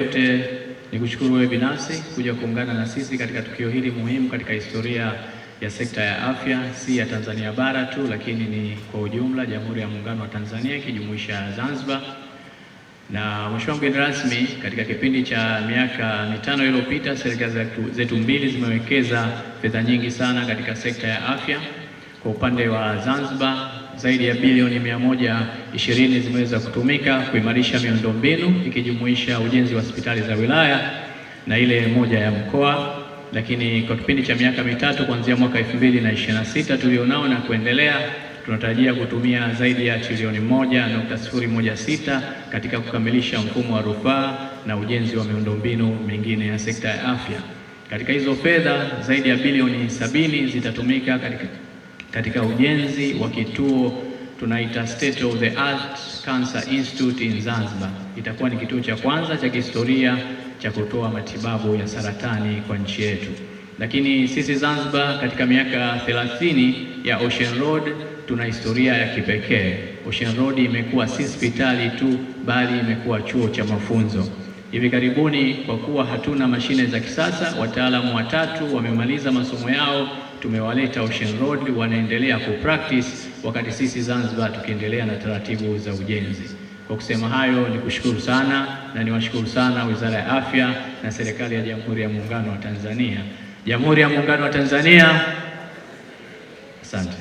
Yote ni kushukuru wewe binafsi kuja kuungana na sisi katika tukio hili muhimu katika historia ya sekta ya afya, si ya Tanzania bara tu, lakini ni kwa ujumla Jamhuri ya Muungano wa Tanzania ikijumuisha Zanzibar. Na mheshimiwa mgeni rasmi, katika kipindi cha miaka mitano iliyopita, serikali zetu mbili zimewekeza fedha nyingi sana katika sekta ya afya. Kwa upande wa Zanzibar, zaidi ya bilioni 120 zimeweza kutumika kuimarisha miundombinu ikijumuisha ujenzi wa hospitali za wilaya na ile moja ya mkoa. Lakini kwa kipindi cha miaka mitatu kuanzia mwaka 2026 tulionao na kuendelea, tunatarajia kutumia zaidi ya trilioni 1.016 katika kukamilisha mfumo wa rufaa na ujenzi wa miundombinu mingine ya sekta ya afya. Katika hizo fedha, zaidi ya bilioni 70 zitatumika katika ujenzi wa kituo tunaita State of the Art Cancer Institute in Zanzibar. Itakuwa ni kituo cha kwanza cha kihistoria cha kutoa matibabu ya saratani kwa nchi yetu. Lakini sisi Zanzibar katika miaka 30 ya Ocean Road tuna historia ya kipekee. Ocean Road imekuwa si hospitali tu, bali imekuwa chuo cha mafunzo. Hivi karibuni, kwa kuwa hatuna mashine za kisasa, wataalamu watatu wamemaliza masomo yao, tumewaleta Ocean Road, wanaendelea kupractice wakati sisi Zanzibar tukiendelea na taratibu za ujenzi. Kwa kusema hayo, nikushukuru sana na niwashukuru sana Wizara ya Afya na serikali ya Jamhuri ya Muungano wa Tanzania. Jamhuri ya Muungano wa Tanzania. Asante.